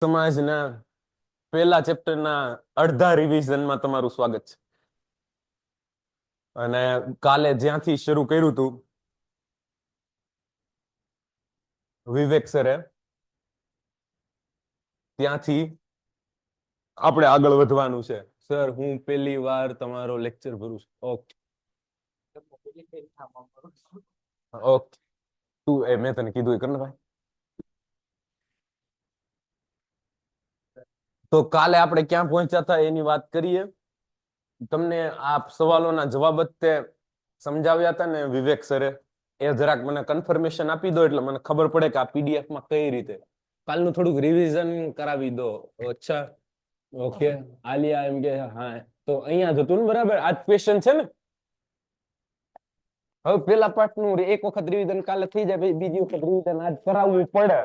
સમાજના પહેલા ચેપ્ટરના અડધા રિવિઝનમાં તમારું સ્વાગત છે. અને કાલે જ્યાંથી શરૂ કર્યું હતું વિવેક સરે, ત્યાંથી આપણે આગળ વધવાનું છે. સર, હું પહેલી વાર તમારો લેક્ચર ભરું છું. ઓકે ઓકે, તું મેં તને કીધું એ કર ને ભાઈ. તો કાલે આપણે ક્યાં પહોંચ્યા હતા એની વાત કરીએ. તમને આ સવાલોના જવાબ જ સમજાવ્યા હતા ને વિવેક સરે, એ જરાક મને કન્ફર્મેશન આપી દો એટલે મને ખબર પડે કે આ પીડીએફ માં કઈ રીતે. કાલનું થોડુંક રિવિઝન કરાવી દો. અચ્છા, ઓકે. આલિયા એમ કે હા, તો અહીંયા જ હતું ને બરાબર? આ ક્વેશ્ચન છે ને? હવે પેલા પાર્ટનું એક વખત રિવિઝન કાલે થઈ જાય, પછી બીજી વખત રિવિઝન આજ કરાવવું પડે.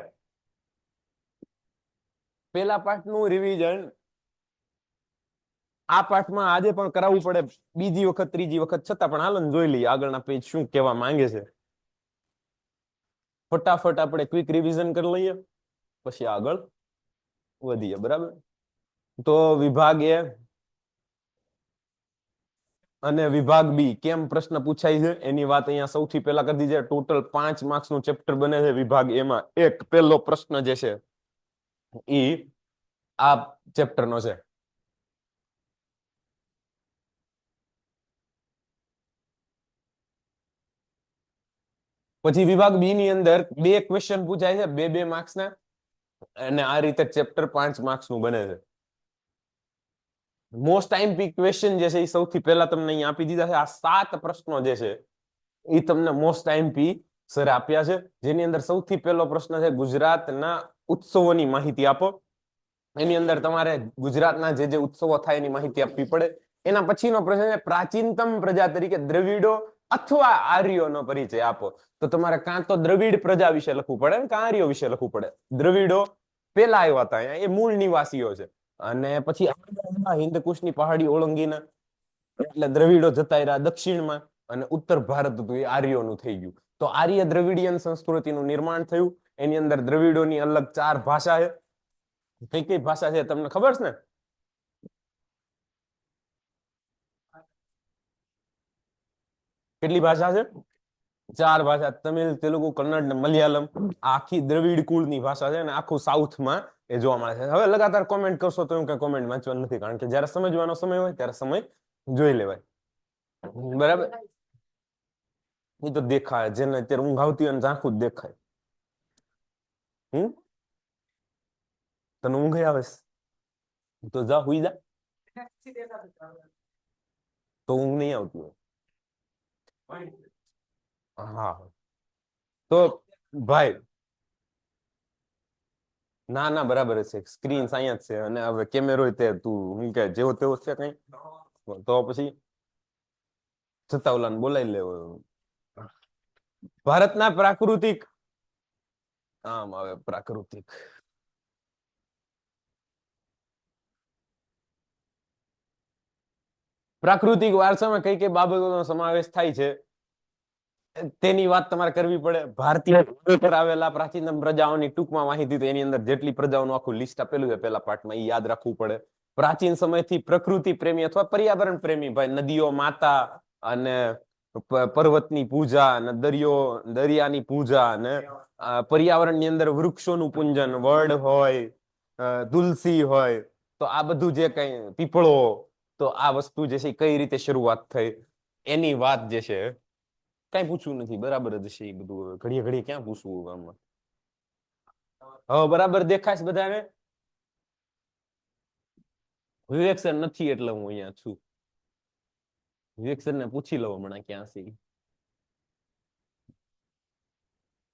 પેલા પાર્ટનું રિવિઝન આ પાઠમાં આજે પણ કરાવવું પડે, બીજી વખત ત્રીજી વખત, છતાં પણ હાલો જોઈ લઈએ આગળના પેજ શું કહેવા માંગે છે. ફટાફટ આપણે ક્વિક રિવિઝન કરી લઈએ, પછી આગળ વધીએ. બરાબર? તો વિભાગ એ અને વિભાગ બી કેમ પ્રશ્ન પૂછાય છે એની વાત અહીંયા સૌથી પહેલા કરી દીધી. ટોટલ 5 માર્ક્સ નું ચેપ્ટર બને છે વિભાગ એમાં. એક પહેલો પ્રશ્ન જે છે ઈ આ ચેપ્ટર નો છે. પછી વિભાગ બી ની અંદર 2 ક્વેશ્ચન પૂછાય છે, 2-2 માર્ક્સ ના, અને આ રીતે ચેપ્ટર 5 માર્ક્સ નું બને છે. મોસ્ટ આઈએમપી ક્વેશ્ચન જે છે એ સૌથી પહેલા તમને અહીં આપી દીધા છે. આ 7 પ્રશ્નો જે છે એ તમને મોસ્ટ આઈએમપી સર આપ્યા છે, જેની અંદર સૌથી પહેલો પ્રશ્ન છે ગુજરાતના ઉત્સવોની માહિતી આપો. એની અંદર તમારે ગુજરાતના જે ઉત્સવો થાય એની માહિતી આપવી પડે. એના પછીનો પ્રશ્ન છે પ્રાચીનતમ પ્રજા તરીકે દ્રવિડો અથવા આર્યોનો પરિચય આપો. તો તમારે કાં તો દ્રવિડ પ્રજા વિશે લખવું પડે ને કાં આર્યો વિશે લખવું પડે. દ્રવિડો પેલા આવ્યા હતા, એ મૂળ નિવાસીઓ છે. અને પછી હિન્દકુશની પહાડી ઓળંગીને એટલે દ્રવિડો જતા રહ્યા દક્ષિણમાં, અને ઉત્તર ભારત હતું એ આર્યોનું થઈ ગયું. તો આર્ય દ્રવિડિયન સંસ્કૃતિનું નિર્માણ થયું. એની અંદર દ્રવિડોની અલગ 4 ભાષા છે. કઈ કઈ ભાષા છે તમને ખબર છે ને? કેટલી ભાષા છે? 4 ભાષા: તમિલ, તેલુગુ, કન્નડ ને મલયાલમ. આખી દ્રવિડ કુળની ભાષા છે અને આખું સાઉથમાં એ જોવા મળે છે. હવે લગાતાર કોમેન્ટ કરશો તો એવું કઈ કોમેન્ટ વાંચવાનું નથી, કારણ કે જ્યારે સમજવાનો સમય હોય ત્યારે સમય જોઈ લેવાય. બરાબર? એ તો દેખાય, જેને અત્યારે ઊંઘ આવતી હોય ઝાંખું જ દેખાય. તને ઊંઘ આવે તો જા હુઈ જા, તો ઊંઘ નહીં આવતી હોય. હા, તો ભાઈ ના ના બરાબર છે. સ્ક્રીન અહીંયા જ છે, અને હવે કેમેરો તે તું હું કે જેવો તેવો છે કઈ, તો પછી છતાવલાને બોલાવી લેવો. ભારતના પ્રાકૃતિક, આમ આવે પ્રાકૃતિક, પ્રાકૃતિક વારસામાં કઈ કઈ બાબતોનો સમાવેશ થાય છે તેની વાત તમારે કરવી પડે. ભારતીય પર આવેલા પ્રાચીન પ્રજાઓની ટૂંકમાં માહિતી, તો એની અંદર જેટલી પ્રજાઓનું આખું લિસ્ટ આપેલું છે પેલા પાર્ટમાં, એ યાદ રાખવું પડે. પ્રાચીન સમયથી પ્રકૃતિ પ્રેમી અથવા પર્યાવરણ પ્રેમી ભાઈ નદીઓ માતા અને પર્વતની પૂજા અને દરિયાની પૂજા અને પર્યાવરણની અંદર વૃક્ષોનું પૂજન, વડ હોય, તુલસી હોય, તો આ બધું જે કઈ પીપળો, તો આ વસ્તુ જે છે કઈ રીતે શરૂઆત થઈ એની વાત જે છે કઈ પૂછવું નથી. બરાબર જ છે એ બધું. ઘડીએ ઘડીએ ક્યાં પૂછવું આમાં. હવે બરાબર દેખાય છે બધાને? વિવેક સર નથી એટલે હું અહીંયા છું. વિવેક સર ને પૂછી લઉં હમણાં ક્યાં છે.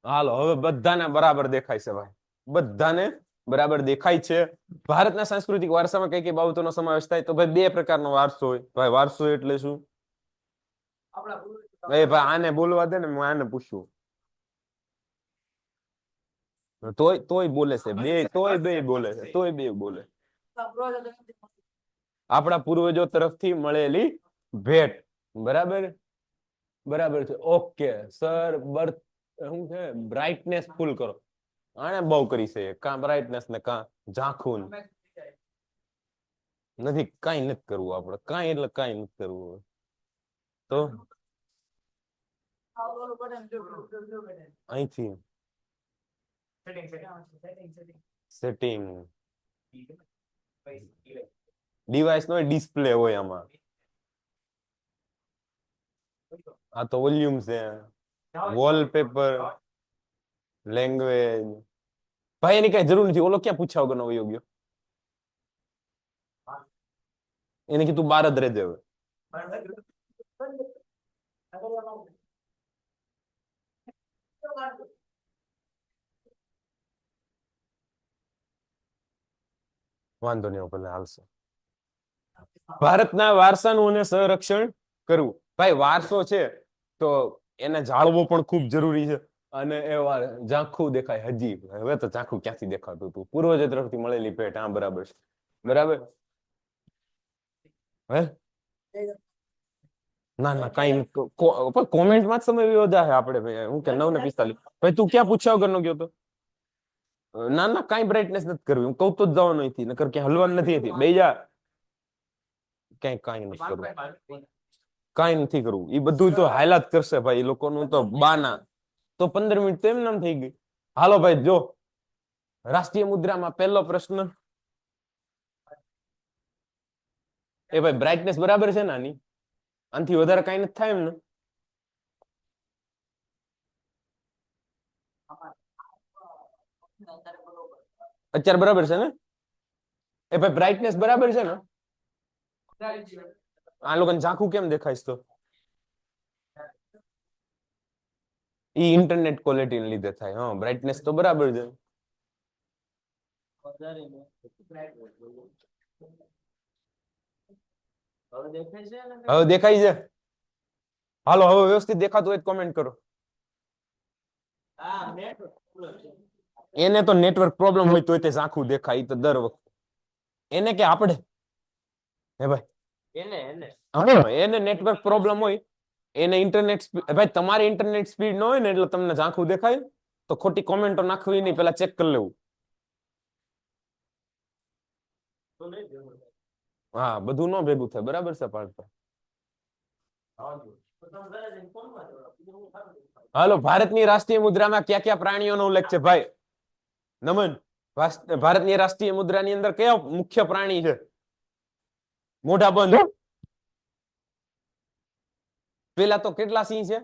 હાલો, હવે બધાને બરાબર દેખાય છે ભાઈ, બધાને બરાબર દેખાય છે. ભારતના સાંસ્કૃતિક વારસામાં કઈ કઈ બાબતોનો સમાવેશ થાય? તો ભાઈ 2 પ્રકારનો વારસો હોય. ભાઈ વારસો એટલે શું? એ ભાઈ આને બોલવા દે ને, હું આને પૂછું. તોય બોલે છે બે, તોય બે બોલે છે, તોય બે બોલે. આપણા પૂર્વજો તરફથી મળેલી ભેટ. બરાબર? બરાબર છે. ઓકે સર, બર્થ શું છે, બ્રાઇટનેસ ફૂલ કરો. આને બહુ કરી છે, કાં બ્રાઇટનેસ ને કાં ઝાંખું. નથી, કાંઈ નથી કરવું આપણે, કાંઈ એટલે કાંઈ નથી કરવું. તો અહીંથી સેટિંગ ડિવાઇસ નો ડિસ્પ્લે હોય આમાં. આ તો વોલ્યુમ છે, વોલપેપર, લેંગ્વેજ. ભાઈ એની કઈ જરૂર નથી, ઓલો ક્યાં પૂછ્યા વગરનો વયો ગયો. એને કીધું બાર જ રહેજે હવે. વાંધો નહીં, ભલે હાલશે. ભારતના વારસાનું અને સંરક્ષણ કરવું. ભાઈ વારસો છે તો એને જાળવો પણ ખૂબ જરૂરી છે. અને એ ઝાંખું દેખાય હજી, હવે તો ઝાંખું ક્યાંથી દેખાતું હતું, પૂર્વજો તરફથી મળેલી ભેટ. હા બરાબર છે, બરાબર. હે ના ના કઈ કોમેન્ટમાં જ સમય વયો જાય આપણે. હું કે 9:45. ભાઈ તું ક્યાં પૂછ્યા વગરનો ગયો તો? ના ના કઈ બ્રાઇટનેસ નથી કરવી, હું કહું તો જ જવાનું નથી, નકર ક્યાં હલવાનું નથી. હતી બે જા, ક્યાંય કાંઈ નથી કરવું, કાંઈ નથી કરવું. એ બધું તો હાઈલાત કરશે ભાઈ, એ લોકોનું તો બાના. તો 15 મિનિટ તો એમ નામ થઈ ગઈ. હાલો ભાઈ, જો રાષ્ટ્રીય મુદ્રામાં પહેલો પ્રશ્ન. એ ભાઈ બ્રાઇટનેસ બરાબર છે ને આની? આનાથી વધારે કઈ નથી થાય એમ ને? અત્યારે બરાબર છે ને? એ ભાઈ બ્રાઇટનેસ બરાબર છે ને? આ લોકોને ઝાંખું કેમ દેખાય તો? ઈ ઇન્ટરનેટ ક્વોલિટી ને લીધે થાય. હા, બ્રાઇટનેસ તો બરાબર છે. હવે દેખાય છે? હાલો હવે વ્યવસ્થિત દેખાતું હોય કોમેન્ટ કરો. એને તો નેટવર્ક પ્રોબ્લેમ હોય તોય તે ઝાંખું દેખાય, તો દર વખતે. એને કે આપણે? હે ભાઈ એને નેટવર્ક પ્રોબ્લેમ હોય, એને ઇન્ટરનેટ ભાઈ તમારી ઇન્ટરનેટ સ્પીડ ન હોય ને એટલે તમને ઝાંખું દેખાય. તો ખોટી કોમેન્ટો નાખવી નહીં, પેલા ચેક કરી લેવું. હા બધું ન ભેગું થાય, બરાબર છે પાર્થ? હાલો, ભારતની રાષ્ટ્રીય મુદ્રામાં કયા કયા પ્રાણીઓનો ઉલ્લેખ છે ભાઈ? નમન, ભારતની રાષ્ટ્રીય મુદ્રાની અંદર કયા મુખ્ય પ્રાણી છે? મોઢા બંધ. પેલા તો કેટલા સિંહ છે?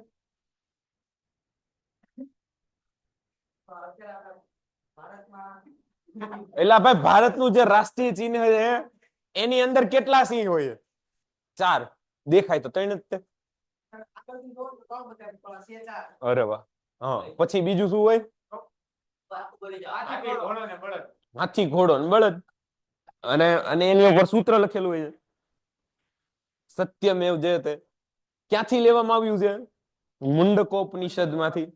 એટલે ભાઈ ભારતનું જે રાષ્ટ્રીય ચિહ્ન છે એની અંદર કેટલા સિંહ હોય? 4 દેખાય તો 3 જ. અરે વાહ. હા, પછી બીજું શું હોય? હાથી, ઘોડો ને બળદ. અને એની ઉપર સૂત્ર લખેલું હોય છે, સત્યમેવ જયતે. ક્યાંથી લેવામાં આવ્યું છે? મુંડકોપનિષદમાંથી.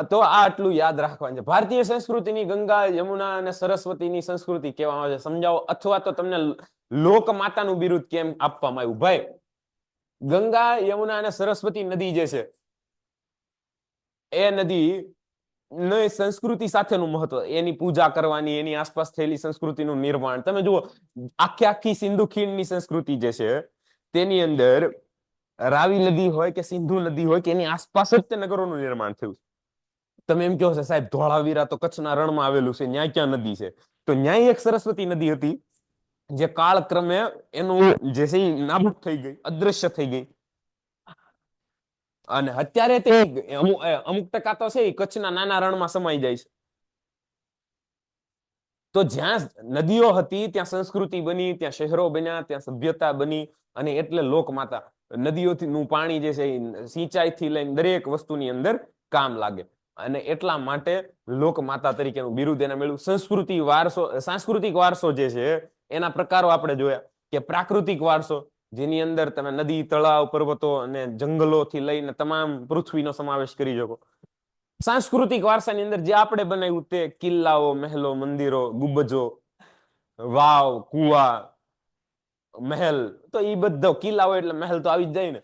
તો આ આટલું યાદ રાખવાનું છે. ભારતીય સંસ્કૃતિની ગંગા, યમુના અને સરસ્વતીની સંસ્કૃતિ કહેવામાં આવે છે. સમજાવો, અથવા તો તમને લોક માતાનું બિરુદ કેમ આપવામાં આવ્યું? ભાઈ ગંગા, યમુના અને સરસ્વતી નદી જે છે એ નદી સંસ્કૃતિ સાથેનું મહત્વ, એની પૂજા કરવાની, એની આસપાસ થયેલી સંસ્કૃતિનું નિર્માણ. તમે જુઓ, આખી સિંધુ ખીણની સંસ્કૃતિ જે છે તેની અંદર રાવી નદી હોય કે સિંધુ નદી હોય કે એની આસપાસ જ તે નગરોનું નિર્માણ થયું. તમે એમ કહો છો સાહેબ ધોળાવીરા તો કચ્છના રણમાં આવેલું છે, ન્યા ક્યાં નદી છે? તો ન્યાય એક સરસ્વતી નદી હતી જે કાળક્રમે એનું જે છે નાબૂદ થઈ ગઈ, અદ્રશ્ય થઈ ગઈ. અને અત્યારે તે અમુક ટકા તો છે કચ્છના નાના રણમાં સમાઈ જાય છે. તો જ્યાં નદીઓ હતી ત્યાં સંસ્કૃતિ બની, ત્યાં શહેરો બન્યા, ત્યાં સભ્યતા બની. અને એટલે લોકમાતા. નદીઓથી નું પાણી જે છે સિંચાઈથી લઈને દરેક વસ્તુની અંદર કામ લાગે. અને એટલા માટે લોકમાતા તરીકેનું બિરુદ એને મળ્યું. સંસ્કૃતિ વારસો, સાંસ્કૃતિક વારસો જે છે એના પ્રકારો આપણે જોયા કે પ્રાકૃતિક વારસો, જેની અંદર તમે નદી, તળાવ, પર્વતો અને જંગલોથી લઈને તમામ પૃથ્વીનો સમાવેશ કરી શકો. સાંસ્કૃતિક વારસાની અંદર જે આપણે બનાવ્યું તે કિલ્લાઓ, મહેલો, મંદિરો, ગુબજો, વાવ, કુવા, મહેલ. તો એ બધો કિલ્લાઓ એટલે મહેલ તો આવી જ જાય ને.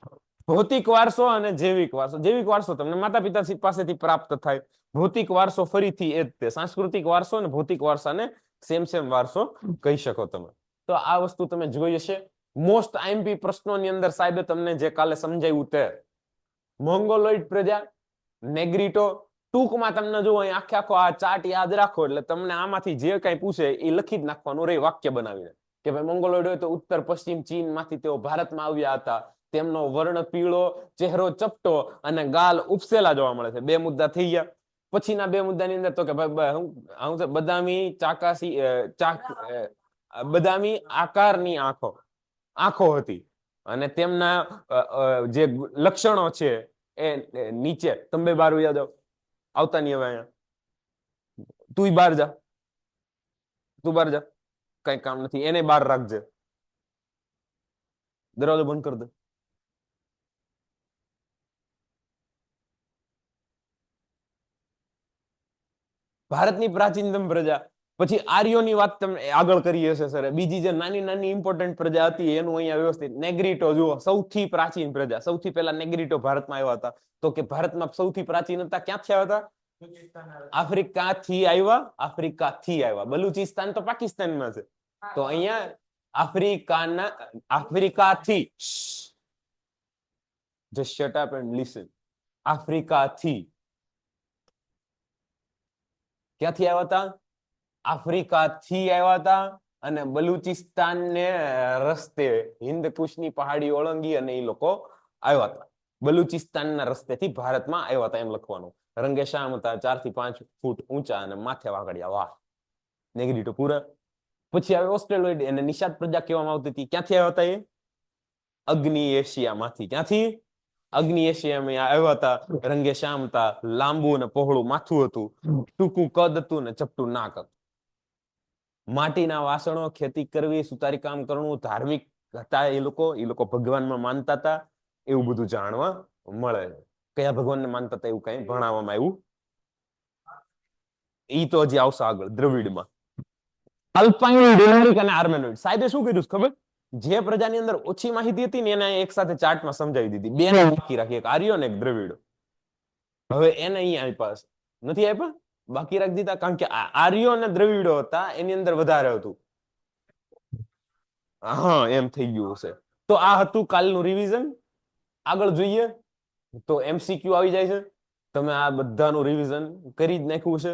ભૌતિક વારસો અને જૈવિક વારસો. જૈવિક વારસો તમને માતા પિતા પાસેથી પ્રાપ્ત થાય. ભૌતિક વારસો ફરીથી એ જ તે. સાંસ્કૃતિક વારસો અને ભૌતિક વારસાને સેમ વારસો કહી શકો તમે. તો આ વસ્તુ તમે જોઈ હશે. મોસ્ટ આઈએમપી પ્રશ્નોની અંદર સાહેબે તમને જે કાલે સમજાવ્યું તે મોંગોલોઇડ પ્રજા, નેગ્રીટો, ટૂંકમાં તમને જો અહીં આખે આખો આ ચાર્ટ યાદ રાખો એટલે તમને આમાંથી જે કઈ પૂછે એ લખી જ નાખવાનું રે વાક્ય બનાવીને કે ભાઈ મોંગોલોઇડ હોય તો ઉત્તર પશ્ચિમ ચીન માંથી તેઓ ભારતમાં આવ્યા હતા. તેમનો વર્ણ પીળો, ચહેરો ચપટો અને ગાલ ઉપસેલા જોવા મળે છે. 2 મુદ્દા થઈ ગયા. પછીના 2 મુદ્દાની અંદર તો કે ભાઈ બદામી ચાકાસી બદામી આકારની આંખો હતી અને તેમના જે લક્ષણો છે એ નીચે. તમે બહાર યાદ આવતા નહીં હવે અહીંયા. તું બહાર જા, કઈ કામ નથી. એને બહાર રાખજે. દરવાજો બંધ કરી દે. ભારતની પ્રાચીનતમ પ્રજા. પછી આર્યોની વાત તમે આગળ કરી હશે સર. બીજી જે નાની નાની ઇમ્પોર્ટન્ટ પ્રજા હતી એનું અહીંયા વ્યવસ્થિત. નેગ્રીટો જુઓ, સૌથી પ્રાચીન પ્રજા. સૌથી પહેલા નેગ્રીટો ભારતમાં આવ્યા હતા. તો કે ભારતમાં સૌથી પ્રાચીન હતા ક્યાંથી આવ્યા હતા? આફ્રિકાથી આવ્યા. બલુચિસ્તાન તો પાકિસ્તાનમાં છે. તો અહીંયા આફ્રિકાથી just shut up and listen. આફ્રિકાથી ક્યાંથી આવ્યા હતા? આફ્રિકાથી આવ્યા હતા અને બલુચિસ્તાનને રસ્તે હિન્દ કુશની પહાડી ઓળંગી અને એ લોકો આવ્યા હતા. બલુચિસ્તાનના રસ્તેથી ભારતમાં આવ્યા હતા એમ લખવાનું. રંગે શામ હતા, 4 થી 5 ફૂટ ઊંચા અને માથે વાગડિયા. વાહ, નેગ્રીટો પૂરા. પછી આવે ઓસ્ટ્રેલોઇડ. એને નિષાદ પ્રજા કહેવામાં આવતી હતી. ક્યાંથી આવ્યા હતા એ? અગ્નિ એશિયામાંથી. ક્યાંથી? અગ્નિ એશિયામાં આવ્યા હતા. રંગે શામ હતા, લાંબુ અને પહોળું માથું હતું, ટૂંકું કદ હતું ને ચપટું નાક હતું. માટીના વાસણો, ખેતી કરવી, સુતારી કામ કરવું, ધાર્મિક હતા એ લોકો ભગવાનમાં માનતા હતા. એવું બધું જાણવા મળે. કયા ભગવાનને માનતા હતા એવું કઈ ભણાવવામાં આવ્યું. ઈ તો હજી આવશે આગળ દ્રવિડમાં. અલ્પાઇન, ડિનારિક અને આર્મેનોઇડ. સાહેબે શું કીધું ખબર? જે પ્રજાની અંદર ઓછી માહિતી હતી ને એને એક સાથે ચાર્ટમાં સમજાવી દીધી. 2 ને બાકી રાખી, એક આર્યો ને એક દ્રવિડો. હવે એને અહીંયા આપ્યા છે. નથી આપ્યા? બાકી રાખી દીધા કારણ કે આર્યો અને દ્રવિડો હતા એની અંદર વધારે હતું. હા, એમ થઈ ગયું હશે. તો આ હતું કાલનું રિવિઝન. આગળ જોઈએ તો MCQ આવી જાય છે. તમે આ બધાનું રિવિઝન કરી જ નાખ્યું છે.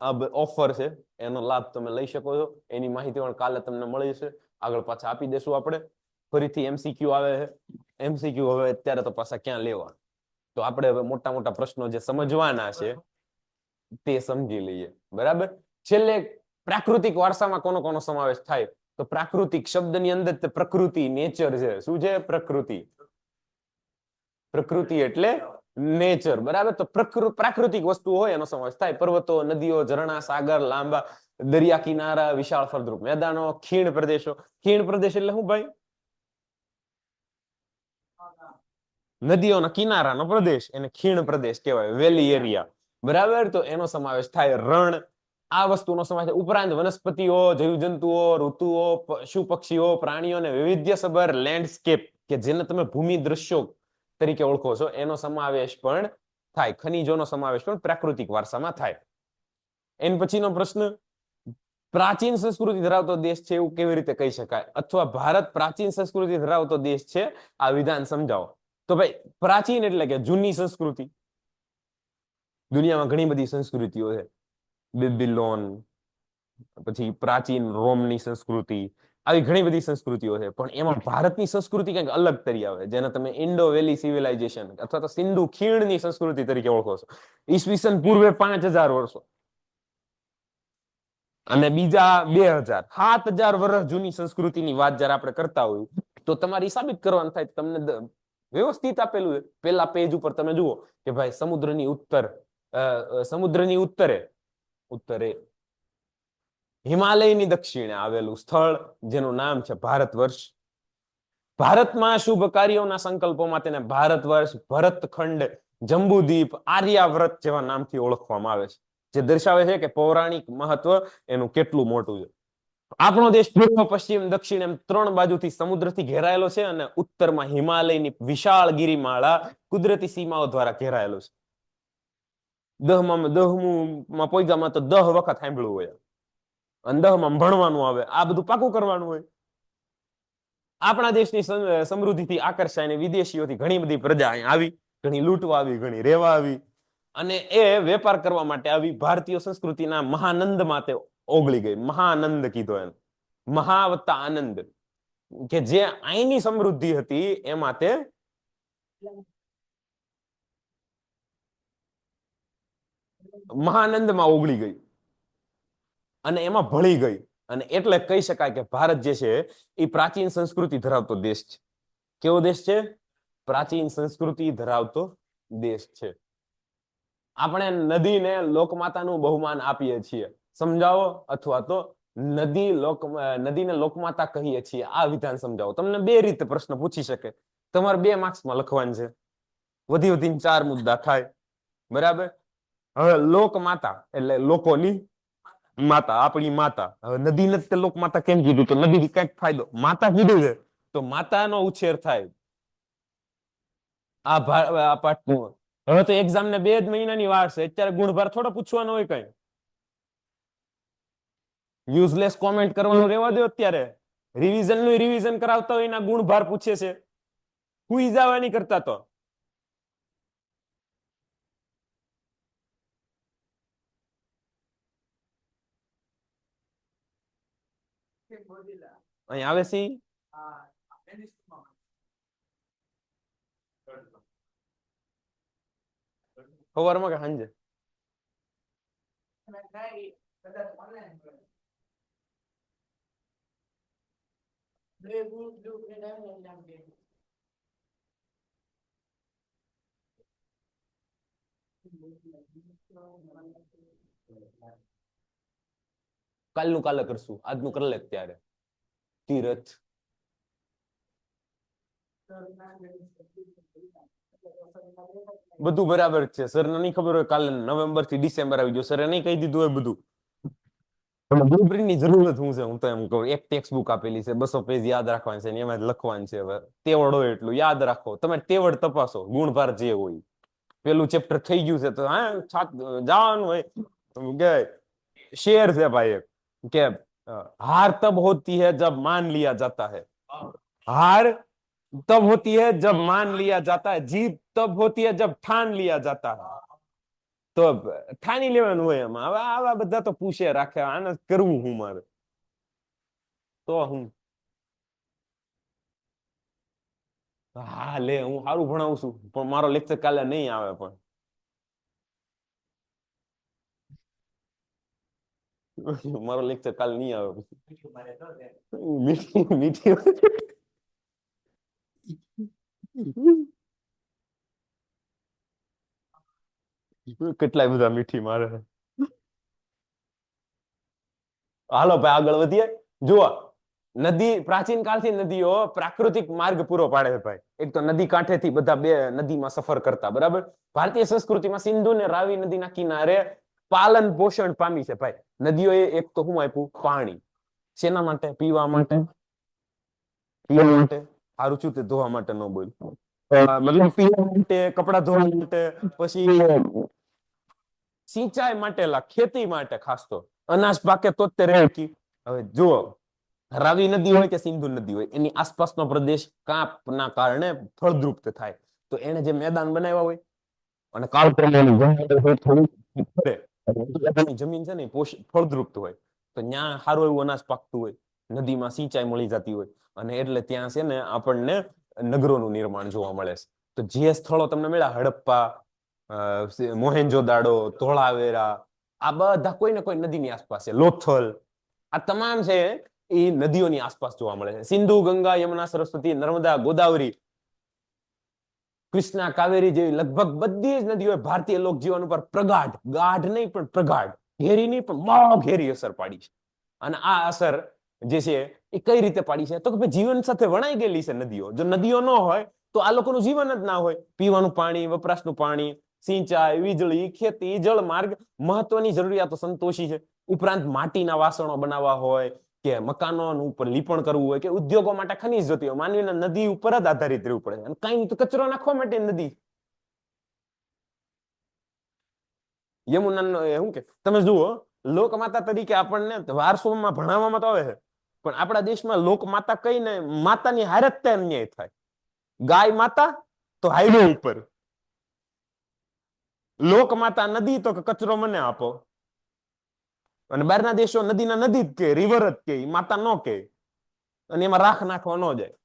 આ ઓફર છે એનો લાભ તમે લઈ શકો છો. એની માહિતી પણ કાલે તમને મળી જશે. આગળ પાછા આપી દેશું આપણે. ફરીથી MCQ આવે છે. MCQ હવે અત્યારે તો પાછા ક્યાં લેવા? તો આપણે હવે મોટા પ્રશ્નો જે સમજવાના છે તે સમજી લઈએ. બરાબર. છેલ્લે પ્રાકૃતિક વારસામાં કોનો સમાવેશ થાય? તો પ્રાકૃતિક શબ્દની અંદર પ્રકૃતિ, નેચર છે. શું છે? પ્રકૃતિ એટલે નેચર. બરાબર. તો પ્રાકૃતિક વસ્તુ હોય એનો સમાવેશ થાય. પર્વતો, નદીઓ, ઝરણા, સાગર, લાંબા દરિયા કિનારા, વિશાળ ફળદ્રુપ મેદાનો, ખીણ પ્રદેશો. ખીણ પ્રદેશ એટલે શું ભાઈ? નદીઓના કિનારાનો પ્રદેશ, એને ખીણ પ્રદેશ કહેવાય. વેલી એરિયા. બરાબર. તો એનો સમાવેશ થાય. રણ, આ વસ્તુનો સમાવેશ. ઉપરાંત વનસ્પતિઓ, જીવજંતુઓ, ઋતુઓ, પશુ પક્ષીઓ, પ્રાણીઓ અને વૈવિધ્યસભર લેન્ડસ્કેપ કે જેને તમે ભૂમિ દ્રશ્યો તરીકે ઓળખો છો એનો સમાવેશ પણ થાય. ખનિજોનો સમાવેશ પણ પ્રાકૃતિક વારસામાં થાય. એન પછીનો પ્રશ્ન, પ્રાચીન સંસ્કૃતિ ધરાવતો દેશ છે એવું કેવી રીતે કહી શકાય? અથવા ભારત પ્રાચીન સંસ્કૃતિ ધરાવતો દેશ છે, આ વિધાન સમજાવો. તો ભાઈ પ્રાચીન એટલે કે જૂની સંસ્કૃતિ. દુનિયામાં ઘણી બધી સંસ્કૃતિઓ છે. બેબીલોન, પછી પ્રાચીન રોમની સંસ્કૃતિ, આવી ઘણી બધી સંસ્કૃતિઓ છે. પણ એમાં ભારતની સંસ્કૃતિ કંઈક અલગ તરી આવે, જેને તમે ઇન્ડો વેલી સિવિલાઇઝેશન અથવા તો સિંધુ ખીણની સંસ્કૃતિ તરીકે ઓળખો છો. ઈસવીસન પૂર્વે 5000 વર્ષો અને બીજા 7000 વર્ષ જૂની સંસ્કૃતિની વાત જયારે આપણે કરતા હોય તો તમારે સાબિત કરવાનું થાય. તમને વ્યવસ્થિત આપેલું છે. પેલા પેજ ઉપર તમે જુઓ કે ભાઈ સમુદ્રની ઉત્તરે હિમાલયની દક્ષિણે આવેલું સ્થળ જેનું નામ છે ભારત વર્ષ. ભારતમાં શુભ કાર્યોના સંકલ્પોમાં તેને ભારત વર્ષ, ભરતખંડ, જંબુદ્વીપ, આર્યાવ્રત જેવા નામથી ઓળખવામાં આવે છે, જે દર્શાવે છે કે પૌરાણિક મહત્વ એનું કેટલું મોટું છે. આપણો દેશ પૂર્વ, પશ્ચિમ, દક્ષિણ એમ 3 બાજુથી સમુદ્રથી ઘેરાયેલો છે અને ઉત્તરમાં હિમાલયની વિશાળ ગિરિમાળા કુદરતી સીમાઓ દ્વારા ઘેરાયેલો છે. દહમાં પોઈગામાં તો 10 વખત સાંભળ્યું હોય અને 10માં ભણવાનું આવે, આ બધું પાકું કરવાનું હોય. આપણા દેશની સમૃદ્ધિથી આકર્ષાઈને વિદેશીઓથી ઘણી બધી પ્રજા અહીં આવી, ઘણી લૂંટવા આવી, ઘણી રહેવા આવી અને એ વેપાર કરવા માટે આવી. ભારતીય સંસ્કૃતિના મહાનંદમાં તે ઓગળી ગઈ. મહાનંદ કીધો એને, મહા વત્તા આનંદ, કે જે અહીંની સમૃદ્ધિ હતી એમાં તે મહાનંદમાં ઓગળી ગઈ અને એમાં ભળી ગઈ. અને એટલે કહી શકાય કે ભારત જે છે એ પ્રાચીન સંસ્કૃતિ ધરાવતો દેશ છે. કેવો દેશ છે? પ્રાચીન સંસ્કૃતિ ધરાવતો દેશ છે. આપણે નદીને લોકમાતાનું બહુમાન આપીએ છીએ. સમજાવો, અથવા તો નદીને લોકમાતા કહીએ છીએ, આ વિધાન સમજાવો. તમને 2 રીતે પ્રશ્ન પૂછી શકે. તમારે 2 માર્ક્સમાં લખવાનું છે. વધી વધીને 4 મુદ્દા થાય, બરાબર? હવે લોકમાતા એટલે લોકોની માતા, આપણી માતા. હવે નદીને તે લોકમાતા કેમ કીધું? તો નદી કઈક ફાયદો, માતા કીધું છે તો માતાનો ઉછેર થાય. આ પાઠનું હવે તો એક્ઝામ ને 2 જ મહિનાની વાર છે. અત્યારે ગુણભાર થોડો પૂછવાનો હોય કઈ. યુઝલેસ કોમેન્ટ કરવાનું રહેવા દો. અત્યારે રિવિઝન કરાવતા હોય એના ગુણભાર પૂછે છે. હુઈ જવાની કરતા તો અહીં આવે છે. સવારમાં કે સાંજે? કાલનું કાલે કરશું, આજનું કરી લે ત્યારે. તીરથ બધું બરાબર છે. સર ને નહીં ખબર હોય કાલે નવેમ્બર થી ડિસેમ્બર આવી ગયો, સર નહીં કહી દીધું હોય બધું. બ્લુપ્રિન્ટની જરૂરત શું છે? હું તો એમ કહું, એક ટેક્સ્ટ બુક આપેલી છે, 200 પેજ યાદ રાખવાની છે, એમાં જ લખવાનું છે. હવે તેવડ હોય એટલું યાદ રાખો. તમે તેવડ તપાસો, ગુણભાર જે હોય. પેલું ચેપ્ટર થઈ ગયું છે તો જવાનું હોય કે શેર છે ભાઈ કે हार तब होती है जब मान लिया जाता है, हार तब होती है जब मान लिया जाता है, जीत तब होती है जब ठान लिया जाता है. તો ઠાની લેવાનું હોય એમાં. હવે આવા બધા તો પૂછે રાખે, આને કરવું હું મારે તો હું હા લે હું સારું ભણાવું છું પણ મારો લેક્ચર કાલે નહીં આવે. પણ મારો લેક્ચર કાલે નહીં આવે. મીઠી મીઠી કેટલાય બધા મીઠી મારે. હાલો ભાઈ આગળ વધીએ. જુઓ, નદી પ્રાચીન કાળથી નદીઓ પ્રાકૃતિક માર્ગ પૂરો પાડે છે ભાઈ. એક તો નદી કાંઠેથી બધા બે નદીમાં સફર કરતા, બરાબર. ભારતીય સંસ્કૃતિમાં સિંધુ ને રાવી નદીના કિનારે પાલન પોષણ પામી છે ભાઈ. નદીઓએ એક તો શું આપ્યું? પાણી. શેના માટે? પીવા માટે. પીવા માટે સારું છું તે ધોવા માટે ન બોલ, મતલબ પીવા માટે, કપડા ધોવા માટે, પછી સિંચાઈ માટે, ખેતી માટે, ખાસ તો અનાજ પાકે તો જ તે રહે. હવે જુઓ, રાવી નદી હોય કે સિંધુ નદી હોય, એની આસપાસનો પ્રદેશ કાપના કારણે ફળદ્રુપ થાય. તો એને જે મેદાન બનાવ્યા હોય અને કાળક્રમે જમીન છે ને ફળદ્રુપ હોય, તો ત્યાં સારું એવું અનાજ પાકતું હોય, નદીમાં સિંચાઈ મળી જતી હોય, અને એટલે ત્યાં છે ને આપણને નગરોનું નિર્માણ જોવા મળે છે. તો જે સ્થળો તમને મળ્યા, હડપ્પા, મોહેન્જો-દાડો, ધોળાવેરા, આ બધા કોઈ ને કોઈ નદીની આસપાસ છે. લોથલ, આ તમામ છે એ નદીઓની આસપાસ જોવા મળે છે. સિંધુ, ગંગા, યમુના, સરસ્વતી, નર્મદા, ગોદાવરી, કૃષ્ણા, કાવેરી જેવી લગભગ બધી જ નદીઓ ભારતીય લોકજીવન ઉપર પ્રગાઢ, ગાઢ નહીં પણ પ્રગાઢ, ઘેરી નહીં પણ બહુ ઘેરી અસર પાડી છે. અને આ અસર જે છે એ કઈ રીતે પાડી છે? તો કે જીવન સાથે વણાઈ ગયેલી છે નદીઓ. જો નદીઓ ન હોય તો આ લોકોનું જીવન જ ના હોય. પીવાનું પાણી, વપરાશનું પાણી, સિંચાઈ, વીજળી, ખેતી, જળમાર્ગ, મહત્વની જરૂરિયાતો સંતોષી છે. ઉપરાંત માટીના વાસણો બનાવવા હોય, કે મકાનો ઉપર લીપણ કરવું હોય કે ઉદ્યોગો માટે ખનીજ જોતી હોય, માનવીને નદી ઉપર જ આધારિત રહેવું પડે. અને કઈ તો કચરો નાખવા માટે નદી, યમુના શું કે તમે જુઓ, લોકમાતા તરીકે આપણને વારસોમાં ભણાવવામાં તો આવે છે, પણ આપણા દેશમાં લોકમાતા કઈ ને માતાની હારે જ અન્યાય થાય. ગાય માતા તો હાઈવે ઉપર, લોકમાતા નદી તો કચરો મને આપો. અને બહારના દેશો નદીના નદી જ કે, રિવર જ કે, માતા નો કે, અને એમાં રાખ નાખવા ન જાય.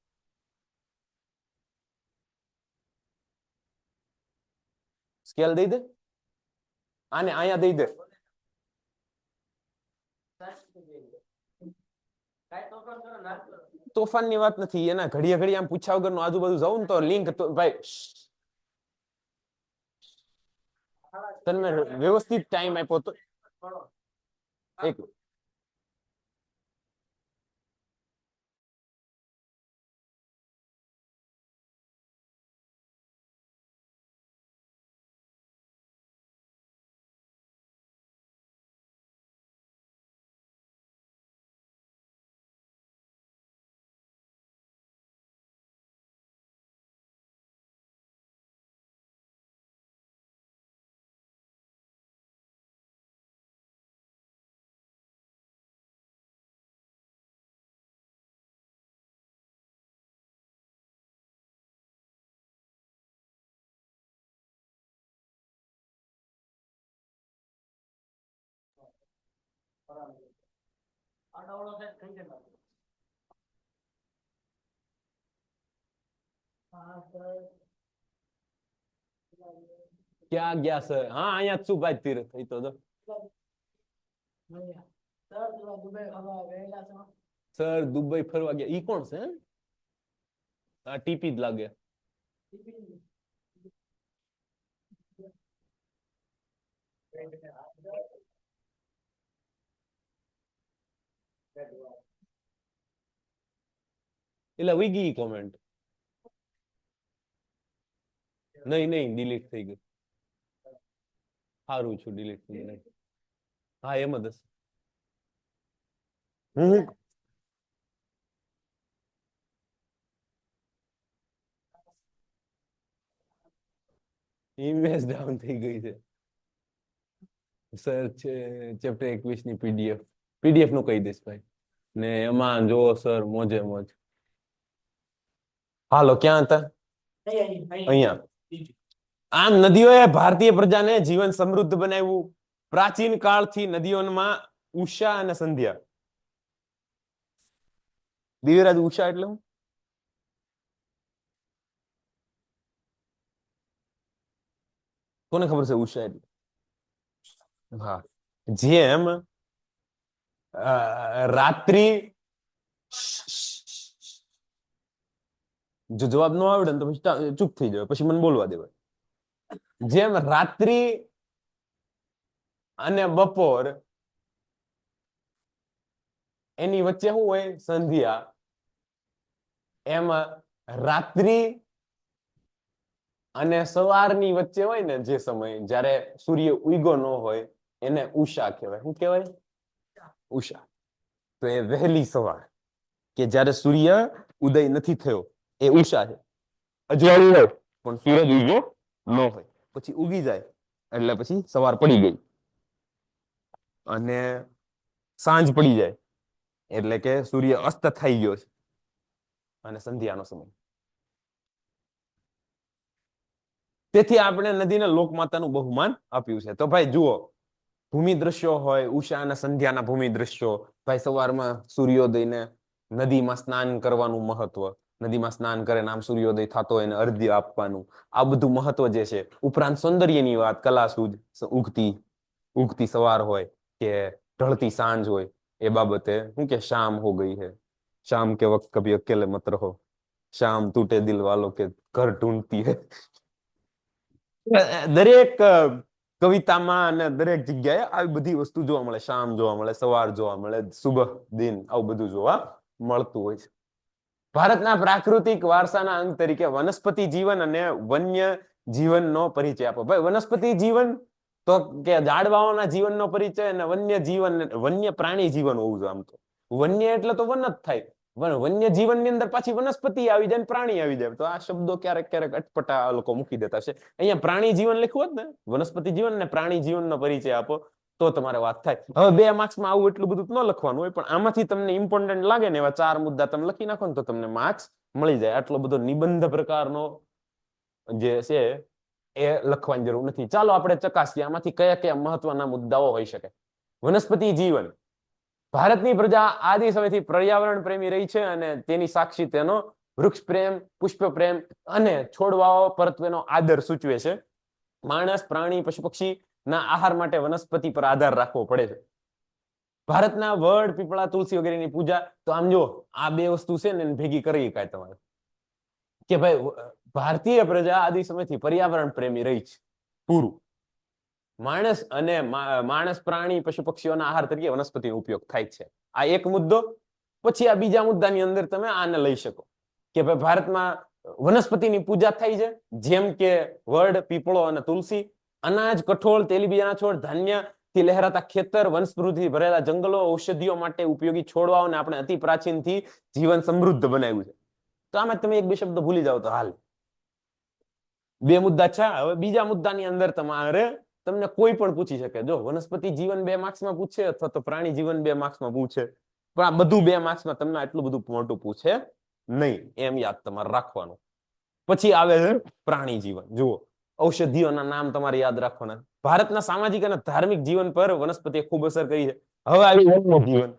સ્કેલ દઈ દે, આને અહીંયા દઈ દે. તોફાનની વાત નથી, એના ઘડીએ ઘડીએ આમ પૂછ્યા વગર નું આજુબાજુ જવું ને તો લિંક તો ભાઈ તને વ્યવસ્થિત ટાઈમ આપ્યો તો એક ક્યાં ગયા સર? હા અહીંયા જ છું ભાઈ, તીરથ થઈ તો સર દુબઈ ફરવા ગયા. ઈ કોણ છે? આ ટીપી જ લાગે. એટલે વઈ ગઈ કોમેન્ટ. નહીં નહીં ડિલીટ થઈ ગઈ. સારું છું, ડિલીટ થઈ ગઈ. હા એમ જ હશે. હું ઇમેજ ડાઉન થઈ ગઈ છે સર. છે ચેપ્ટર 21 ની પીડીએફ નું કહી દઈશ ભાઈ, ને એમાં જો સર મોજે મોજ. હાલો ક્યાં હતા? અહીંયા. આમ નદીઓએ ભારતીય પ્રજાને જીવન સમૃદ્ધ બનાવ્યું. પ્રાચીન કાળથી નદીઓમાં ઉષા અને સંધ્યા. દિવ્યરાજ, ઉષા એટલે હું? કોને ખબર છે ઉષા એટલે? હા, જેમ રાત્રિ, જો જવાબ ન આવડે ને તો પછી ચૂપ થઈ જાય, પછી મને બોલવા દેવાય. જેમ રાત્રિ અને બપોર એની વચ્ચે શું હોય? સંધ્યા. એમાં રાત્રિ અને સવારની વચ્ચે હોય ને જે સમય જ્યારે સૂર્ય ઉગ્યો ન હોય એને ઉષા કહેવાય. શું કહેવાય? ઉષા. તો એ વહેલી સવાર કે જ્યારે સૂર્ય ઉદય નથી થયો એ ઉષા છે. અજવાળું હોય પણ સૂરજ ઉગ્યો ન હોય, પછી ઉગી જાય એટલે પછી સવાર પડી ગઈ. અને સાંજ પડી જાય એટલે કે સૂર્ય અસ્ત થઈ ગયો છે અને સંધ્યાનો સમય. તેથી આપણે નદીને લોકમાતાનું બહુમાન આપ્યું છે. તો ભાઈ જુઓ, ભૂમિ દ્રશ્યો હોય, ઉષા અને સંધ્યાના ભૂમિ દ્રશ્યો. ભાઈ સવારમાં સૂર્યોદયને નદીમાં સ્નાન કરવાનું મહત્વ. નદીમાં સ્નાન કરે આમ સૂર્યોદય થતો હોય એને અર્ધ્ય આપવાનું, આ બધું મહત્વ જે છે. ઉપરાંત સૌંદર્યની વાત, કલાસૂજ, ઉગતી સવાર હોય કે ઢળતી સાંજ હોય, એ બાબતે શું કે શામ હો ગઈ है, शाम के वक्त कभी अकेले मत रहो, शाम टूटे दिल वालों के घर ढूंढती है. દરેક કવિતામાં અને દરેક જગ્યાએ આવી બધી વસ્તુ જોવા મળે. શામ જોવા મળે, સવાર જોવા મળે, સુબહ દિન, આવું બધું જોવા મળતું હોય છે. ભારતના પ્રાકૃતિક વારસાના અંગ તરીકે વનસ્પતિ જીવન અને વન્ય જીવનનો પરિચય આપો. ભાઈ વનસ્પતિ જીવન તો કે ઝાડવાઓના જીવનનો પરિચય અને વન્ય જીવન, વન્ય પ્રાણી જીવન હોવું જોઈએ. આમ તો વન્ય એટલે તો વન જ થાય, વન્ય જીવનની અંદર પાછી વનસ્પતિ આવી જાય ને પ્રાણી આવી જાય. તો આ શબ્દો ક્યારેક ક્યારેક અટપટા લોકો મૂકી દેતા છે. અહીંયા પ્રાણી જીવન લખ્યું હોત ને, વનસ્પતિ જીવન ને પ્રાણી જીવનનો પરિચય આપો તો તમારે વાત થાય. હવે 2 માર્ક્સમાં આવું એટલું બધું ન લખવાનું હોય, પણ આમાંથી તમને ઇમ્પોર્ટન્ટ લાગે ને એવા 4 મુદ્દા તમે લખી નાખો ને તો તમને માર્ક્સ મળી જાય. આટલો બધો નિબંધ પ્રકારનો જે છે એ લખવાની જરૂર નથી. ચાલો આપણે ચકાસીએ આમાંથી કયા કયા મહત્વના મુદ્દાઓ હોઈ શકે. વનસ્પતિ જીવન. ભારતની પ્રજા આદિ સમયથી પર્યાવરણ પ્રેમી રહી છે અને તેની સાક્ષી તેનો વૃક્ષ પ્રેમ, પુષ્પ પ્રેમ અને છોડવાઓ પરત્વેનો આદર સૂચવે છે. માણસ, પ્રાણી, પશુ પક્ષી ના આહાર માટે વનસ્પતિ પર આધાર રાખવો પડે છે. ભારતના વડ, પીપળા, તુલસી વગેરેની પૂજા. તો આમ જો આ 2 વસ્તુ છે ને ભેગી કરી શકાય તમારે કે ભાઈ ભારતીય પ્રજા આદિ સમયથી પર્યાવરણ પ્રેમી રહી છે. પૂરું. માણસ અને માણસ, પ્રાણી, પશુ પક્ષીઓના આહાર તરીકે વનસ્પતિનો ઉપયોગ થાય છે. આ એક મુદ્દો. પછી આ બીજા મુદ્દાની અંદર તમે આને લઈ શકો કે ભાઈ ભારતમાં વનસ્પતિની પૂજા થાય છે, જેમ કે વડ, પીપળો અને તુલસી. અનાજ, કઠોળ, તેલીબિયાના છોડ, ધાન્ય થી લહેરાતા ખેતર, વનસ્પતિથી ભરેલા જંગલો, ઔષધિઓ માટે ઉપયોગી છોડવાઓને આપણે અતિ પ્રાચીનથી જીવન સમૃદ્ધ બનાવ્યું છે. તો આમાં તમે 1-2 શબ્દ ભૂલી જાઓ તો હાલ. 2 મુદ્દા છે. હવે બીજા મુદ્દાની અંદર તમારે તમને કોઈ પણ પૂછી શકે. જો વનસ્પતિ જીવન 2 માર્ક્સમાં પૂછે અથવા તો પ્રાણી જીવન 2 માર્ક્સમાં પૂછે, પણ આ બધું 2 માર્ક્સમાં તમને આટલું બધું મોટું પૂછે નહીં, એમ યાદ તમારે રાખવાનું. પછી આવે છે પ્રાણી જીવન. જુઓ, ઔષધિઓના નામ તમારે યાદ રાખવાના. ભારતના સામાજિક અને ધાર્મિક જીવન પર વનસ્પતિએ ખૂબ અસર કરી છે. હવે આવી વન્ય જીવન.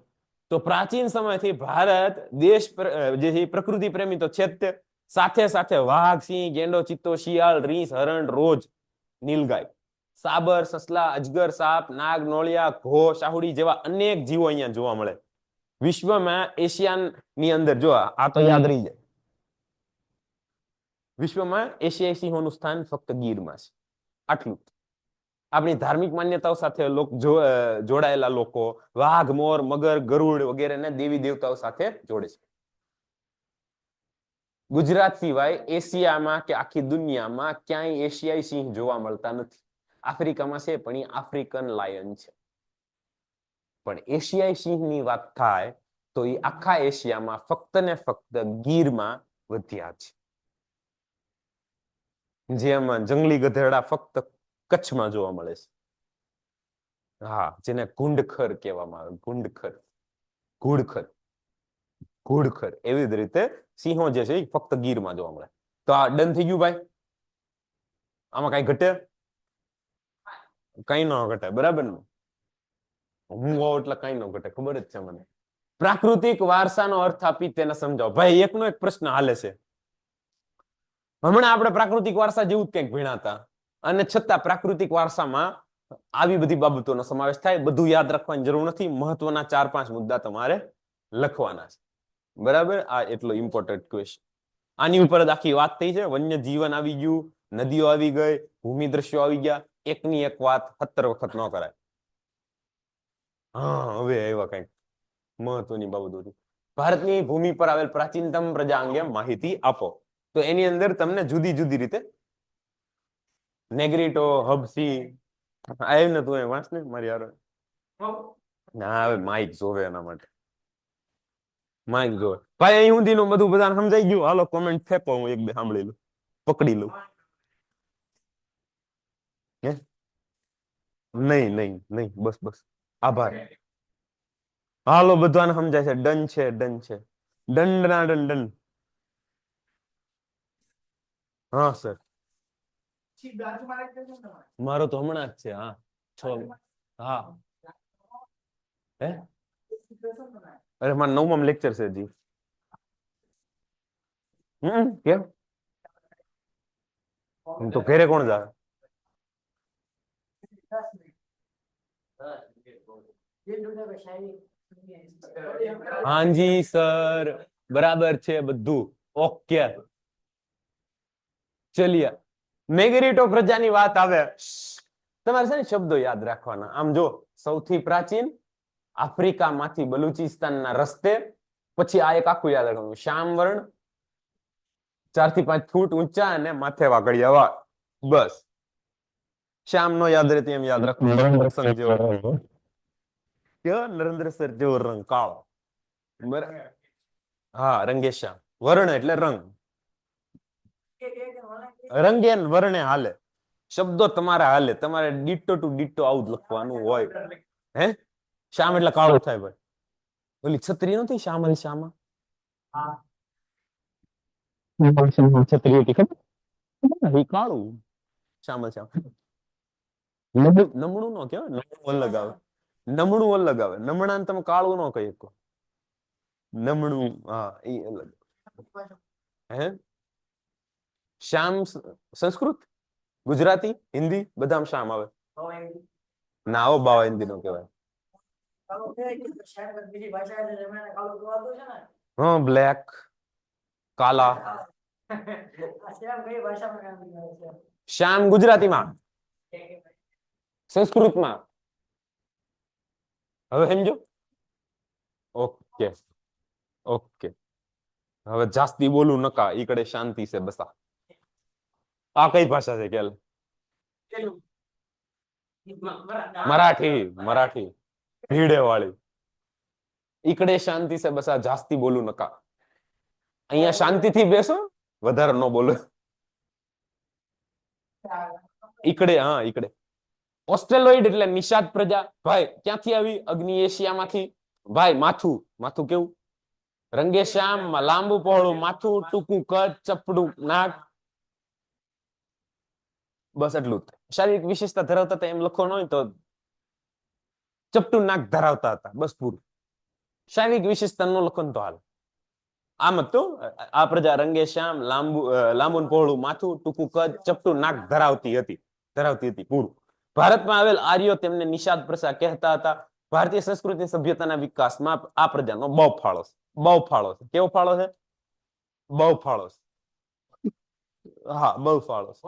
તો પ્રાચીન સમયથી ભારત દેશ જે પ્રકૃતિ પ્રેમી તો છે જ, સાથે સાથે વાઘ, સિંહ, ગેંડો, ચિત્તો, શિયાળ, રીંછ, હરણ, રોજ, નીલગાય, સાબર, સસલા, અજગર, સાપ, નાગ, નોળિયા, ઘો, શાહુડી જેવા અનેક જીવો અહીંયા જોવા મળે. વિશ્વમાં એશિયાની અંદર જો આ તો યાદ રહી જાય, વિશ્વમાં એશિયાઈ સિંહોનું સ્થાન ફક્ત ગીરમાં છે. આટલું. આપણી ધાર્મિક માન્યતાઓ સાથે જોડાયેલા લોકો વાઘ, મોર, મગર, ગરુડ વગેરેને દેવી દેવતાઓ સાથે જોડે છે. ગુજરાત સિવાય એશિયામાં કે આખી દુનિયામાં ક્યાંય એશિયાઈ સિંહ જોવા મળતા નથી. આફ્રિકામાં છે, પણ એ આફ્રિકન લાયન છે. પણ એશિયાઈ સિંહની વાત થાય તો એ આખા એશિયામાં ફક્ત ને ફક્ત ગીરમાં વધ્યા છે. જેમાં જંગલી ગધેડા ફક્ત કચ્છમાં જોવા મળે છે. હા, જેને ગુંડખર કહેવામાં આવે. ગુંડખર, ઘુડખર, ઘુડખર. એવી જ રીતે સિંહો જે છે એ ફક્ત ગીરમાં જોવા મળે. તો આ ડન થઈ ગયું ભાઈ. આમાં કઈ ઘટે? કઈ ન ઘટે, બરાબર ને? હું હોઉં એટલે કઈ ન ઘટે, ખબર જ છે મને. પ્રાકૃતિક વારસાનો અર્થ આપી તેને સમજાવો. ભાઈ એકનો એક પ્રશ્ન હાલે છે. હમણાં આપણે પ્રાકૃતિક વારસા જેવું જ કંઈક ભણ્યા, અને છતાં પ્રાકૃતિક વારસામાં આવી બધી બાબતોનો સમાવેશ થાય. બધું યાદ રાખવાની જરૂર નથી. મહત્વના 4-5 મુદ્દા તમારે લખવાના છે. બરાબર? આ એટલો ઇમ્પોર્ટન્ટ ક્વેશ્ચન. આની ઉપર જ આખી વાત થઈ છે. વન્ય જીવન આવી ગયું, નદીઓ આવી ગઈ, ભૂમિ દ્રશ્યો આવી ગયા. એકની એક વાત 17 વખત ન કરાય. હા, હવે આવ્યા કંઈક મહત્વની બાબતો હતી. ભારતની ભૂમિ પર આવેલ પ્રાચીનતમ પ્રજા અંગે માહિતી આપો. તો એની અંદર તમને જુદી જુદી રીતે નેગ્રીટો, હબસી આવ્યું ને, તું એ વાંચ ને મારી યાર. ના, હવે માઇક જોવે એના માટે. માઇક જોવે ભાઈ. અહીં સુધીનું બધું બધાને સમજાઈ ગયું? હાલો કોમેન્ટ ફેંકો, હું 1-2 સાંભળી લઉં, પકડી લઉં. હે? નહીં નહીં નહીં, બસ બસ, આભાર. હાલો, બધાને સમજાય છે? ડન છે, ડન છે. દંડ ના દંડ દંડ. હા સર, મારો તો હમણાં જ છે. હા, 6. હા. હે? અરે મારા 9માં લેક્ચર છે હજી. કેમ? તો ઘરે કોણ જાય? હાજી સર, બરાબર છે બધું. ઓકે, ચલિએ. મેગરીટો પ્રજાની વાત આવે, તમારે છે ને શબ્દો યાદ રાખવાના. આમ જો, સૌથી પ્રાચીન આફ્રિકામાંથી બલુચિસ્તાનના રસ્તે. પછી આ એક આખું યાદ રાખવાનું. શ્યામ વર્ણ, 4 થી 5 ફૂટ ઊંચા અને માથે વાગડિયા વાળ. બસ. શ્યામ નો યાદ રહે એમ યાદ રાખવાનું. નરેન્દ્ર સર જેવો રંગ કાળો. હા રંગેશ્યામ, વર્ણ એટલે રંગ, રંગે ને વર્ણે હાલે, શબ્દો તમારા હાલે, તમારે ડીટો ટુ ડીટો આવું જ લખવાનું હોય. હે શ્યામ એટલે કાળો થાય ભાઈ, ઓલી છત્રી નથી શ્યામલ શ્યામા, છત્રી હતી ખબર, એ કાળું શ્યામલ શ્યામ. નમણું નો કહેવાય, નમણું અલગ આવે, નમણું અલગ આવે, નમણા ને તમે કાળું નો કહી શકો, નમણું હા એ અલગ. હે શ્યામ સંસ્કૃત, ગુજરાતી, હિન્દી બધામાં શ્યામ આવે. ના આવો બાવા હિન્દી નો કહેવાય. હા બ્લેક, કાલા. શ્યામ ગુજરાતીમાં, સંસ્કૃતમાં. હવે સમજો. ઓકે ઓકે, હવે જાસ્તી બોલું નકા, ઈ કડે શાંતિ છે બસા. આ કઈ ભાષા છે કેલ? મરાઠી, મરાઠી ભીડે વાળી. ઈકડે શાંતિ છે બસા, જાસ્તી બોલું નકા. અહીંયા શાંતિથી બેસો, વધારે ન બોલો. ઈકડે હા ઈકડે. ઓસ્ટ્રેલોઇડ એટલે નિષાદ પ્રજા. ભાઈ ક્યાંથી આવી? અગ્નિ એશિયામાંથી. ભાઈ માથું, માથું કેવું? રંગે શ્યામ, લાંબુ પહોળું માથું, ટૂંકું કદ, ચપડું નાક. બસ એટલું જ. શારીરિક વિશેષતા ધરાવતા હતા એમ લખવાનું હોય તો ચપટું નાક ધરાવતા હતા, બસ પૂરું. શારીરિક વિશેષતા નો લખો તો હાલ. આમ જ તો આ પ્રજા રંગે શ્યામ, લાંબુ પહોળું માથું, ટૂંકું કદ, ચપટું નાક ધરાવતી હતી પૂરું. ભારતમાં આવેલ આર્યો તેમને નિષાદ પ્રજા કહેતા હતા. ભારતીય સંસ્કૃતિ સભ્યતાના વિકાસમાં આ પ્રજાનો બહુ ફાળો છે. બહુ ફાળો છે. કેવો ફાળો છે? બહુ ફાળો છે. હા બહુ ફાળો છે.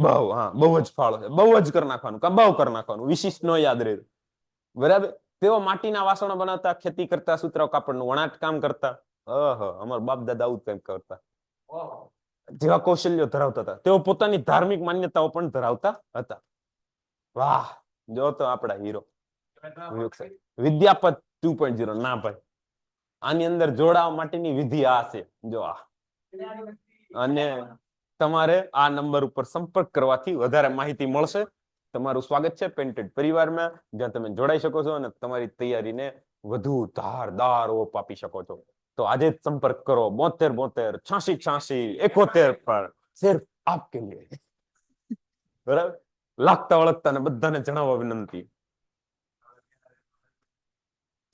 બહુ હા બહુ જ ફાળો છે. બહુ જ કરી નાખવાનું, કા બહુ કરી નાખવાનું, વિશિષ્ટ નો યાદ રહે. બરાબર. તેઓ માટીના વાસણો બનાવતા, ખેતી કરતા, સુતરાઉ કાપડનું વણાટ કામ કરતા. અમારા બાપ દાદા આવું કંઈક કરતા. જેવા કૌશલ્યો ધરાવતા હતા. તેઓ પોતાની ધાર્મિક માન્યતાઓ પણ ધરાવતા હતા. વાહ, જો તો આપડા હીરો વિદ્યાપત 2.0. ના ભાઈ, આની અંદર જોડાવા માટેની વિધિ આ છે, જો આ. અને તમારે આ નંબર ઉપર સંપર્ક કરવાથી વધારે માહિતી મળશે. તમારું સ્વાગત છે પેન્ટેડ પરિવારમાં, જ્યાં તમે જોડાઈ શકો છો અને તમારી તૈયારીને વધુ ધારદાર ઓપ આપી શકો છો. તો આજે જ સંપર્ક કરો 72 72 86 86 71 પર, સિર્ફ આપકે લીએ. બરાબર. લાગતા વળગતા ને બધાને જણાવવા વિનંતી.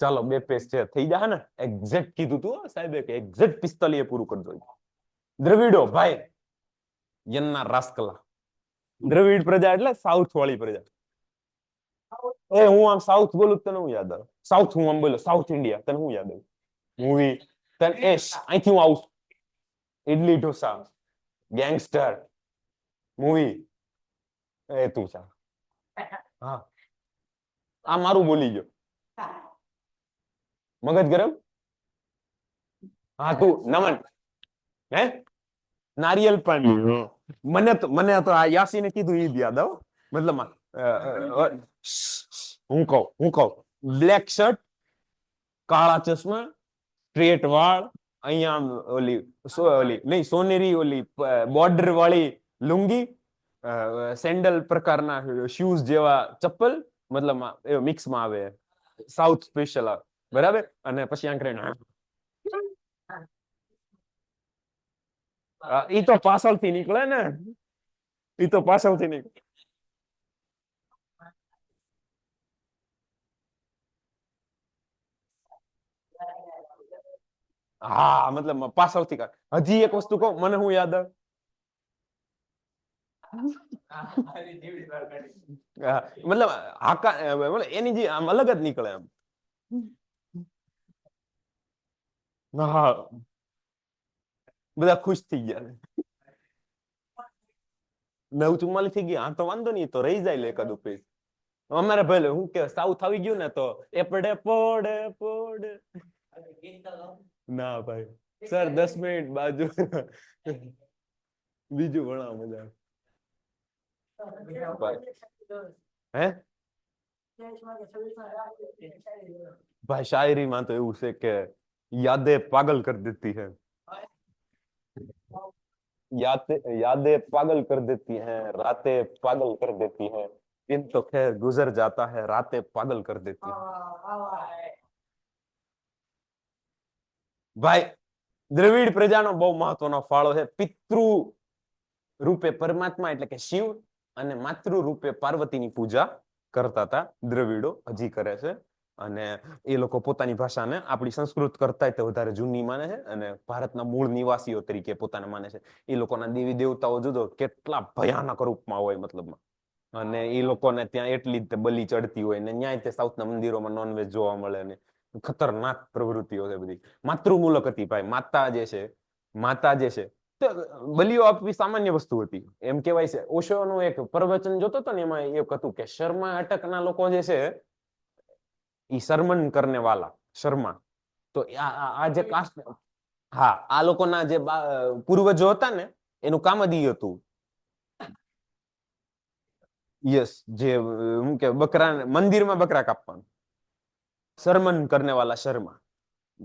ચાલો 2 પેજ છે, થઈ જાય ને? એક્ઝેક્ટ કીધું તું સાહેબે કે એક્ઝેક્ટ 45 પૂરું કરી દો. દ્રવિડો ભાઈ, યન્ના રાસ્કલા. દ્રવિડ પ્રજા એટલે સાઉથ વાળી પ્રજા. એ હું આમ સાઉથ બોલું તને હું યાદ આવે? સાઉથ હું આમ બોલો સાઉથ ઇન્ડિયા, તને હું યાદ આવે? મૂવી. તને અહીંથી હું આવું. Idli dosa, gangster, movie. એ તું છે. હા આ મારું બોલી ગયો. મગજ ગરમ. હા તું નમન. હે નારિયેલ પાણી. મને તો આ યાસીને કીધું ઈ જ યાદ આવો. મતલબ હું કહું બ્લેક શર્ટ, કાળા ચશ્મા, સ્ટ્રેટ વાળ, અહીંયા ઓલી નહીં સોનેરી ઓલી બોર્ડર વાળી લુંગી, સેન્ડલ પ્રકારના શૂઝ જેવા ચપ્પલ, મતલબ એ મિક્સમાં આવે, સાઉથ સ્પેશિયલ આવે. બરાબર. અને પછી આંકરે ઈ તો પાછળથી નીકળે ને, ઈ તો પાછળથી નીકળે. હા મતલબ પાછળથી હજી એક વસ્તુ કહું, મને હું યાદ આવે. મતલબ હાકા મતલબ એની જે આમ અલગ જ નીકળે એમ. હા બધા ખુશ થઈ ગયા. 9:44 થઈ ગયા. હા તો વાંધો નહીં, તો રહી જાય લે એકાદું પેજ. અમારે ભલે હું કે સાઉથ આવી ગયું ને તો એપડે પોડે પોડે. ના ભાઈ સર 10 મિનિટ બાજુ બીજું ભણાવો મજા હે. ભાઈ શાયરીમાં તો એવું છે કે यादें पागल कर देती है, यादें पागल कर देती हैं, रातें पागल कर देती हैं, दिन तो खैर गुजर जाता है, रातें पागल कर देती हैं। ભાઈ દ્રવિડ પ્રજાનો બહુ મહત્વનો ફાળો છે. પિતૃ રૂપે પરમાત્મા એટલે કે શિવ અને માતૃ રૂપે પાર્વતીની પૂજા કરતા હતા દ્રવિડો, હજી કરે છે. અને એ લોકો પોતાની ભાષાને આપણી સંસ્કૃત કરતા વધારે જૂની માને છે અને ભારતના મૂળ નિવાસીઓ તરીકે પોતાને માને છે. એ લોકોના દેવી દેવતાઓ જુદો કેટલા ભયાનક રૂપમાં હોય મતલબમાં, અને એ લોકોને ત્યાં એટલી જ બલી ચડતી હોય ને ન્યાય તે સાઉથના મંદિરોમાં નોનવેજ જોવા મળે ને ખતરનાક પ્રવૃત્તિઓ છે બધી. માતૃમૂલક હતી ભાઈ. માતા જે છે બલિઓ આપવી સામાન્ય વસ્તુ હતી એમ કહેવાય છે. ઓશોનું એક પ્રવચન જોતો હતો ને એમાં એક હતું કે શર્મા અટકના લોકો જે છે ઈ શર્મન કરને વાલા, શર્મા. તો આ જે કાસ્ટ, હા, આ લોકોના જે પૂર્વજો હતા ને એનું કામ જ ઈ હતું. યસ, જે હું કે બકરા મંદિરમાં બકરા કાપવાનું, શર્મન કરને વાલા શર્મા.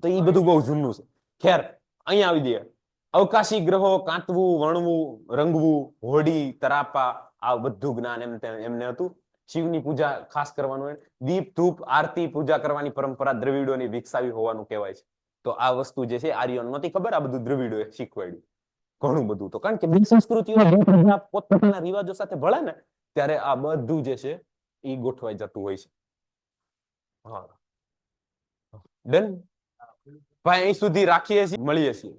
તો ઈ બધું બહુ જૂનું છે. ખેર, અહીંયા આવી દઈએ. અવકાશી ગ્રહો કાંતવું, વણવું, રંગવું, હોડી, તરાપા, આ બધું જ્ઞાન એમને હતું. શિવની પૂજા ખાસ કરવાનું હોય. દીપ ધૂપ આરતી પૂજા કરવાની પરંપરા દ્રવિડોની વિકસાવી હોવાનું કહેવાય છે. તો આ વસ્તુ જે છે આર્યન નહોતી ખબર, આ બધું દ્રવિડોએ શીખવાડ્યું ઘણું બધું. તો કારણ કે બધી સંસ્કૃતિઓ પોતપોતાના રિવાજો સાથે ભળે ને ત્યારે આ બધું જે છે એ ગોઠવાઈ જતું હોય છે. હા, ડન ભાઈ, અહીં સુધી રાખીએ છીએ, મળીએ છીએ.